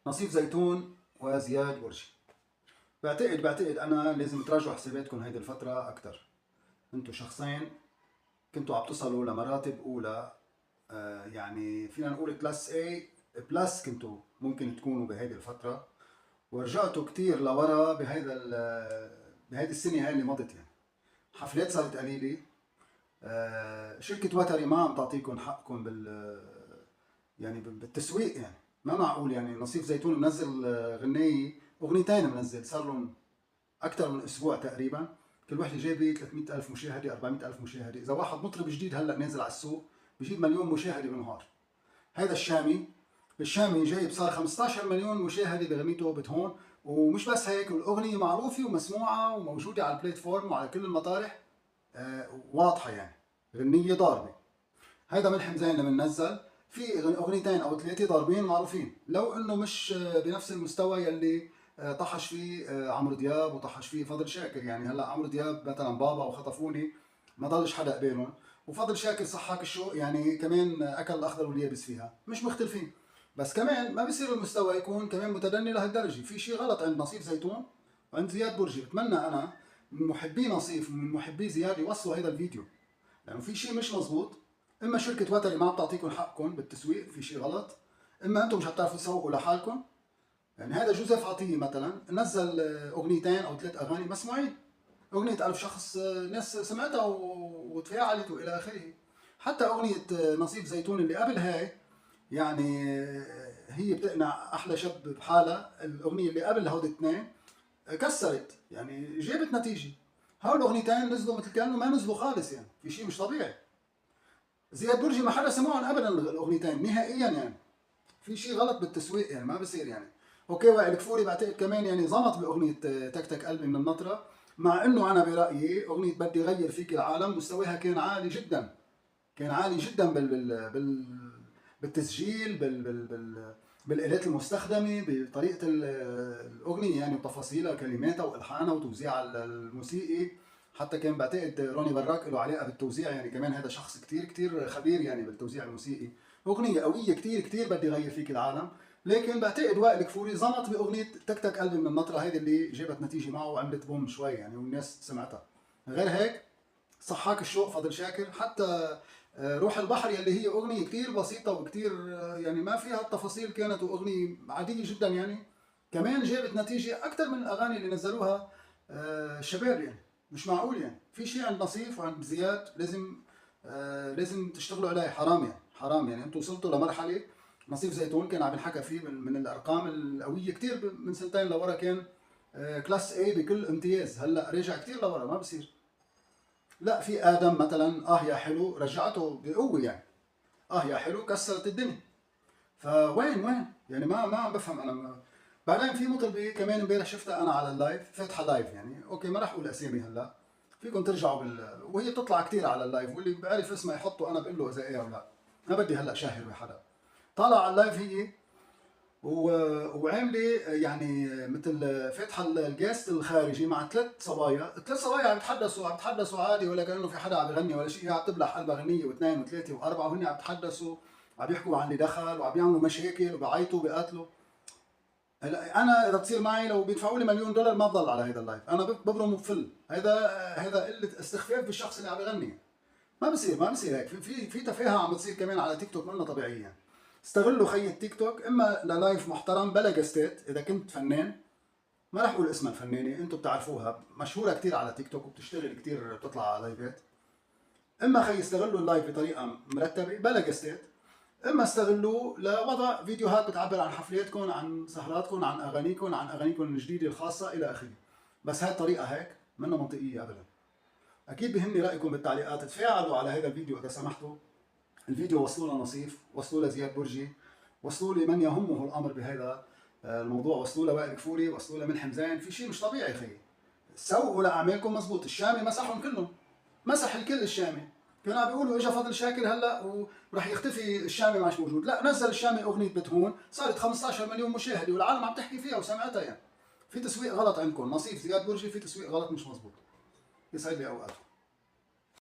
نصيف زيتون وزياد برجي. بعتقد انا لازم تراجعوا حساباتكم هيدي الفترة اكتر. انتوا شخصين كنتوا عم تصلوا لمراتب اولى، يعني فينا نقول كلاس A بلس كنتوا ممكن تكونوا بهيدي الفترة، ورجعتوا كتير لورا بهيدي السنة هاي اللي مضت. يعني حفلات صارت قليلة، شركة وتري ما عم تعطيكم حقكم يعني بالتسويق. يعني ما معقول يعني نصيف زيتون منزل غنية اغنيتين، منزل صار لهم اكثر من اسبوع تقريبا، كل وحده جايبه 300,000 مشاهده 400,000 مشاهده. اذا واحد مطرب جديد هلا نازل على السوق بجيب مليون مشاهده بالنهار. هذا الشامي جايب صار 15 مليون مشاهده باغنيته بتهون. ومش بس هيك، الاغنيه معروفه ومسموعه وموجوده على البلاتفورم وعلى كل المطارح، واضحه يعني غنيه ضاربه. هيدا ملحم زين لما نزل في اغنيتين او ثلاثه ضاربين معروفين، لو انه مش بنفس المستوى يلي طحش فيه عمرو دياب وطحش فيه فضل شاكر. يعني هلا عمرو دياب مثلا بابا وخطفوني ما ضلش حدا قبالهم، وفضل شاكر صحاك الشوق يعني كمان اكل الاخضر واليابس فيها، مش مختلفين. بس كمان ما بصير المستوى يكون كمان متدني لهالدرجه. في شيء غلط عند نصيف زيتون وعند زياد برجي. بتمنى انا من محبي نصيف ومن محبي زياد يوصلوا هذا الفيديو، لانه في شيء مش مزبوط. اما شركه وتري ما عم تعطيكم حقكم بالتسويق، في شيء غلط، اما انتم مش عم تعرفوا تسوقوا لحالكم. يعني هذا جوزيف عطيه مثلا نزل اغنيتين او ثلاث اغاني مسموعين، اغنيه 1000 شخص ناس سمعتها وتفاعلت والى اخره. حتى اغنيه نصيب زيتون اللي قبل هاي يعني هي بتقنع احلى شاب بحالها، الاغنيه اللي قبل هودي الاثنين كسرت، يعني جابت نتيجه. هول الاغنيتين نزلوا مثل كانوا ما نزلوا خالص، يعني في شيء مش طبيعي. زياد برجي ما حدا سمعهم ابدا الاغنيتين نهائيا، يعني في شيء غلط بالتسويق، يعني ما بصير. يعني اوكي، وائل كفوري بعتقد كمان يعني زمط باغنيه تك تك قلبي من النطره، مع انه انا برايي اغنيه بدي غير فيك العالم مستواها كان عالي جدا، كان عالي جدا بالتسجيل، بالالات المستخدمه، بطريقه الاغنيه يعني وتفاصيلها كلماتها والحانها وتوزيعها الموسيقي. حتى كان بعتقد روني براك له علاقه بالتوزيع، يعني كمان هذا شخص كتير كتير خبير يعني بالتوزيع الموسيقي. اغنيه قويه كتير كتير بدي غير فيك العالم. لكن بعتقد وائل كفوري زمط باغنيه تك تك قلبي من النطره، هيدي اللي جابت نتيجه معه وعملت بوم شوي يعني والناس سمعتها. غير هيك صحاك الشوق فضل شاكر، حتى روح البحر يلي هي اغنيه كتير بسيطه وكتير يعني ما فيها التفاصيل، كانت واغنيه عاديه جدا يعني، كمان جابت نتيجه اكثر من الاغاني اللي نزلوها الشباب. يعني مش معقول، يعني في شيء عند نصيف وعند زياد لازم تشتغلوا عليه. حرام يعني، حرام يعني. انتم وصلتوا لمرحله نصيف زيتون كان عم ينحكى فيه من الارقام القويه كتير من سنتين لورا، كان كلاس A بكل امتياز، هلا رجع كتير لورا، ما بصير. لا، في ادم مثلا يا حلو رجعته بقوه يعني، يا حلو كسرت الدنيا. فوين يعني ما عم بفهم انا بعدين في مطربه كمان امبارح شفتها انا على اللايف، فاتحه لايف يعني، اوكي ما راح اقول اسامي هلا، فيكم ترجعوا وهي بتطلع كثير على اللايف، واللي بعرف اسمها يحطه انا بقول له اذا ايه او لا. ما بدي هلا شاهر بحدا. طالع على اللايف هي وعامله يعني مثل فاتحه الجاست الخارجي مع ثلاث صبايا عم يتحدثوا عادي، ولا كانه في حدا عم يغني ولا شيء. هي عم تبلع قلبها غنيه واثنين وثلاثه واربعه، وهن عم يتحدثوا، عم يحكوا عن اللي دخل وعم يعملوا مشاكل وبعيطوا وبيقاتلوا. هلا انا اذا بتصير معي لو بيدفعوا لي $1,000,000 ما بضل على هذا اللايف، انا ببرم وبفل. هذا قله استخفاف بالشخص اللي عم يغني. ما بصير هيك. في تفاهه عم بتصير كمان على تيك توك منا طبيعيه يعني. استغلوا خي التيك توك اما للايف محترم بلا جستات. اذا كنت فنان، ما راح اقول اسمها الفنانه، انتم بتعرفوها مشهوره كثير على تيك توك وبتشتغل كثير بتطلع على لايفات، اما خي استغلوا اللايف بطريقه مرتبه بلا جستات، اما استغلوه لوضع فيديوهات بتعبر عن حفلاتكم، عن سهراتكم، عن اغانيكم الجديده الخاصه الى اخره. بس هاي الطريقه هيك منا منطقيه ابدا. اكيد بهمني رايكم بالتعليقات، تفاعلوا على هذا الفيديو اذا سمحتوا. الفيديو وصلوا لنصيف، وصلوا لزياد برجي، وصلوا لمن يهمه الامر بهذا الموضوع، وصلوا لوائل كفوري، وصلوا لملحم زين. في شيء مش طبيعي خيي. سوقوا لاعمالكم مزبوط. الشامي مسحهم كلهم، مسح الكل. الشامي كانوا عم بيقولوا اجى فضل شاكر هلا وراح يختفي الشامي، ماش موجود. لا، نزل الشامي اغنيه بتهون صارت 15 مليون مشاهده والعالم عم تحكي فيها وسمعتها. يعني في تسويق غلط عندكم. نصيف زياد برجي في تسويق غلط مش مزبوط. يسعد لي اوقاتكم.